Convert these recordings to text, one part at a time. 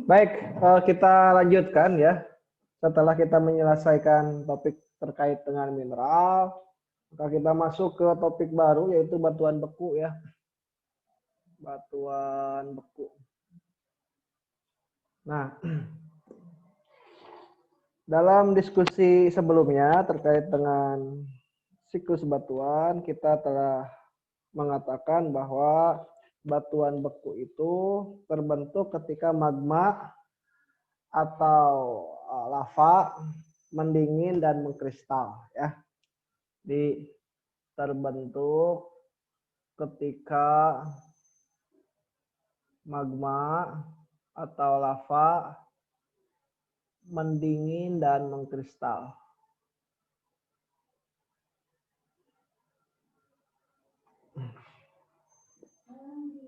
Baik, kita lanjutkan ya. Setelah kita menyelesaikan topik terkait dengan mineral, maka kita masuk ke topik baru yaitu batuan beku ya. Batuan beku. Nah, dalam diskusi sebelumnya terkait dengan siklus batuan, kita telah mengatakan bahwa batuan beku itu terbentuk ketika magma atau lava mendingin dan mengkristal ya. Terbentuk ketika magma atau lava mendingin dan mengkristal.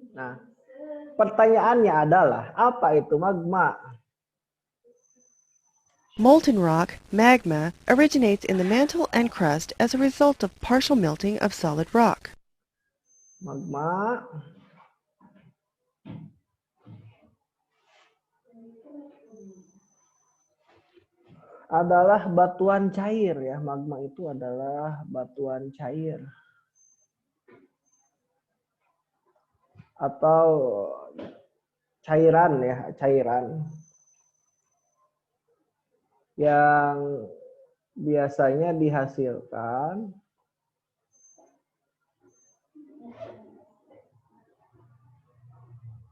Nah, pertanyaannya adalah apa itu magma? Molten rock, magma, originates in the mantle and crust as a result of partial melting of solid rock. Magma adalah batuan cair ya. Magma itu adalah batuan cair. Atau cairan ya, cairan. Yang biasanya dihasilkan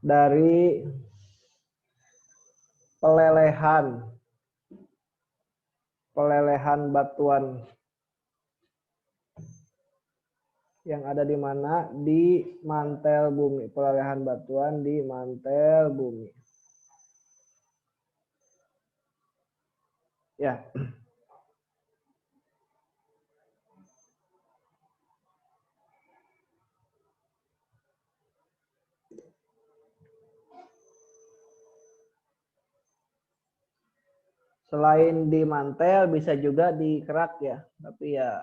dari pelelehan batuan yang ada di mana? Di mantel bumi. Pelelehan batuan di mantel bumi. Ya. Selain di mantel bisa juga di kerak ya, tapi ya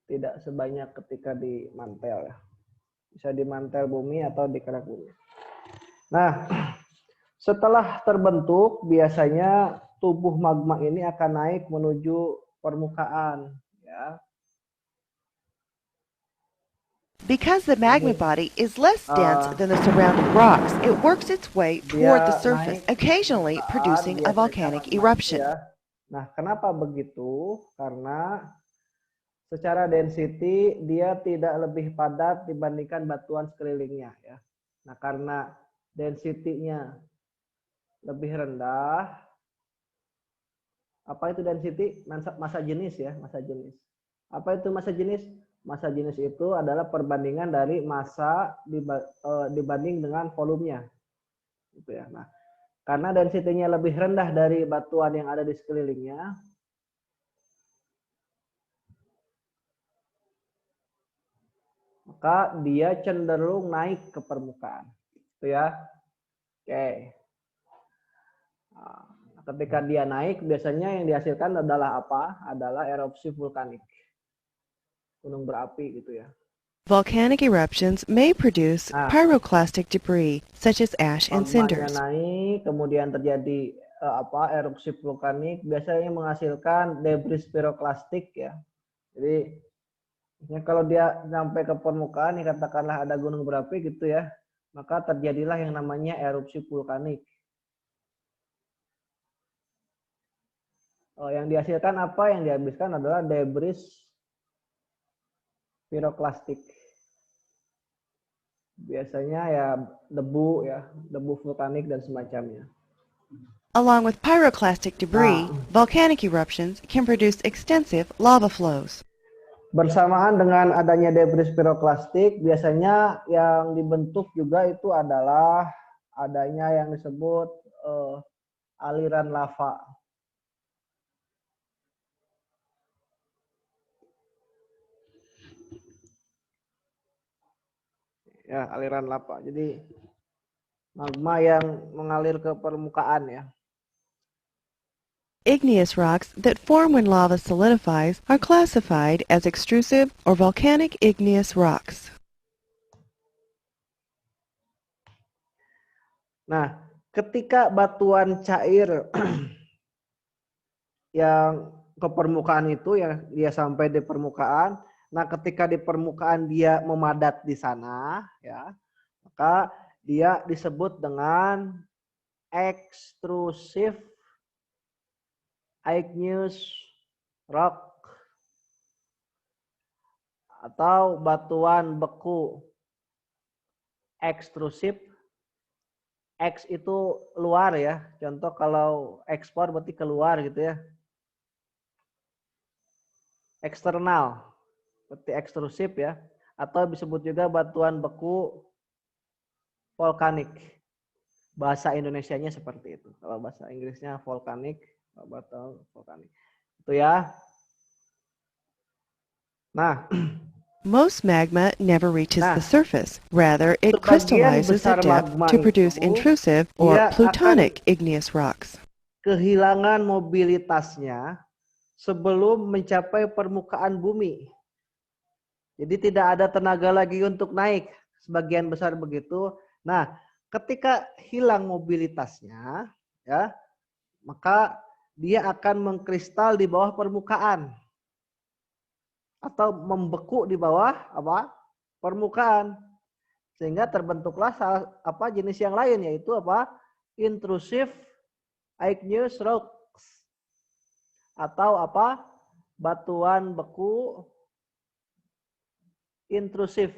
tidak sebanyak ketika di mantel ya. Bisa di mantel bumi atau di kerak bumi. Nah, setelah terbentuk biasanya tubuh magma ini akan naik menuju permukaan ya. Because the magma body is less dense than the surrounding rocks, it works its way toward the surface, occasionally producing a volcanic eruption. Nah, kenapa begitu? Karena secara density dia tidak lebih padat dibandingkan batuan sekelilingnya ya. Nah, karena density-nya lebih rendah. Apa itu density? Massa jenis ya, massa jenis. Apa itu massa jenis? Massa jenis itu adalah perbandingan dari massa dibanding dengan volumenya. Gitu ya. Nah, karena density-nya lebih rendah dari batuan yang ada di sekelilingnya, maka dia cenderung naik ke permukaan. Gitu ya. Oke. Nah, ketika dia naik, biasanya yang dihasilkan adalah apa? Adalah erupsi vulkanik. Gunung berapi gitu ya. Volcanic eruptions may produce pyroclastic debris, such as ash and cinders. Naik, kemudian terjadi erupsi vulkanik, biasanya menghasilkan debris piroklastik ya. Jadi kalau dia sampai ke permukaan, katakanlah ada gunung berapi gitu ya, maka terjadilah yang namanya erupsi vulkanik. Yang dihasilkan apa? Yang dihabiskan adalah debris piroklastik. Biasanya ya debu vulkanik dan semacamnya. Along with pyroclastic debris, volcanic eruptions can produce extensive lava flows. Bersamaan dengan adanya debris piroklastik, biasanya yang dibentuk juga itu adalah adanya yang disebut aliran lava. Ya, aliran lava. Jadi magma yang mengalir ke permukaan ya. Igneous rocks that form when lava solidifies are classified as extrusive or volcanic igneous rocks. Nah, ketika batuan cair yang ke permukaan itu ya dia sampai di permukaan. Nah, ketika di permukaan dia memadat di sana ya, maka dia disebut dengan extrusive igneous rock atau batuan beku ekstrusif. X itu luar ya. Contoh kalau ekspor berarti keluar gitu ya. Eksternal seperti ekstrusif ya, atau disebut juga batuan beku volkanik. Bahasa Indonesianya seperti itu. Kalau bahasa Inggrisnya volkanik, batu volkanik. Itu ya. Nah, most magma never reaches the surface. Rather, it crystallizes at depth to produce intrusive or plutonic igneous rocks. Kehilangan mobilitasnya sebelum mencapai permukaan bumi. Jadi tidak ada tenaga lagi untuk naik. Sebagian besar begitu. Nah, ketika hilang mobilitasnya, ya, maka dia akan mengkristal di bawah permukaan atau membeku di bawah apa? Permukaan. Sehingga terbentuklah jenis yang lain, yaitu apa? Intrusive igneous rocks atau apa? Batuan beku intrusif.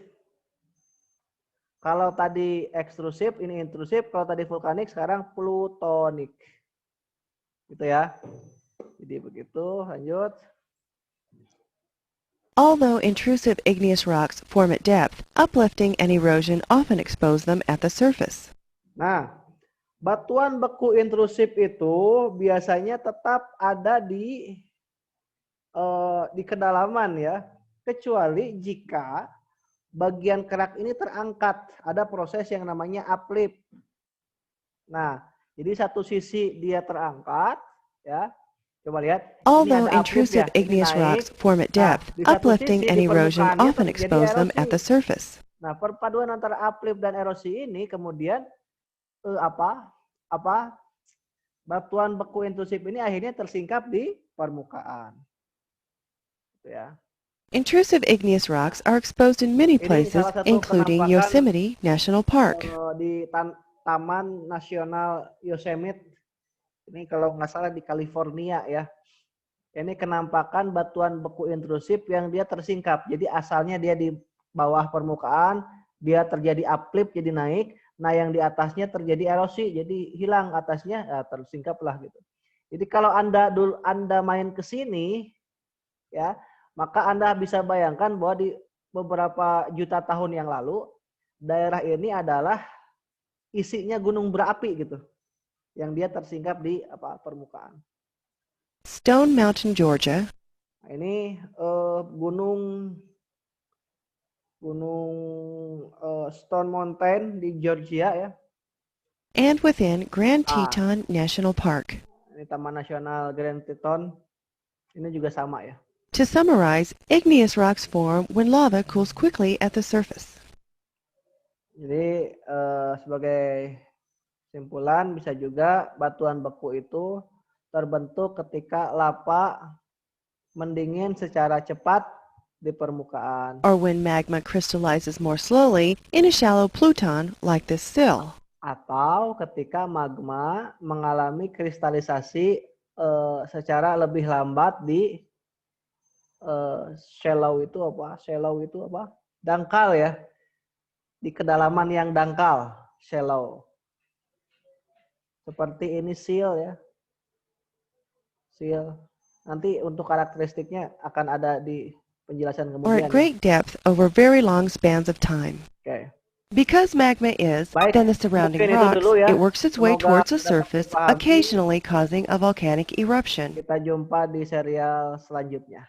Kalau tadi ekstrusif, ini intrusif. Kalau tadi vulkanik, sekarang plutonik. Gitu ya. Jadi begitu, lanjut. Although intrusive igneous rocks form at depth, uplifting and erosion often expose them at the surface. Nah, batuan beku intrusif itu biasanya tetap ada di kedalaman ya, kecuali jika bagian kerak ini terangkat, ada proses yang namanya uplift. Nah, jadi satu sisi dia terangkat, ya. Coba lihat. Although intrusive igneous rocks form at depth, uplifting and erosion often expose them at the surface. Nah, perpaduan antara uplift dan erosi ini kemudian batuan beku intrusif ini akhirnya tersingkap di permukaan. Gitu ya. Intrusive igneous rocks are exposed in many places, including Yosemite National Park. Di Taman Nasional Yosemite, ini kalau nggak salah di California ya. Ini kenampakan batuan beku intrusif yang dia tersingkap. Jadi asalnya dia di bawah permukaan, dia terjadi uplift jadi naik. Nah yang di atasnya terjadi erosi, jadi hilang atasnya, ya, tersingkaplah gitu. Jadi kalau Anda main ke sini, ya. Maka Anda bisa bayangkan bahwa di beberapa juta tahun yang lalu, daerah ini adalah isinya gunung berapi gitu. Yang dia tersingkap di permukaan. Stone Mountain, Georgia. Nah, ini gunung Stone Mountain di Georgia ya. And within Grand Teton National Park. Ini Taman Nasional Grand Teton. Ini juga sama ya. To summarize, igneous rocks form when lava cools quickly at the surface. Jadi sebagai simpulan bisa juga batuan beku itu terbentuk ketika lava mendingin secara cepat di permukaan. Or when magma crystallizes more slowly in a shallow pluton like this sill. Atau ketika magma mengalami kristalisasi secara lebih lambat di shallow itu apa? Shallow itu apa? Dangkal ya. Di kedalaman yang dangkal, shallow. Seperti ini seal ya. Seal. Nanti untuk karakteristiknya akan ada di penjelasan kemudian. Or at great depth over very long spans of time. Okay. Because magma is, then the surrounding rocks, it works its way towards the surface, occasionally causing a volcanic eruption. Kita jumpa di serial selanjutnya.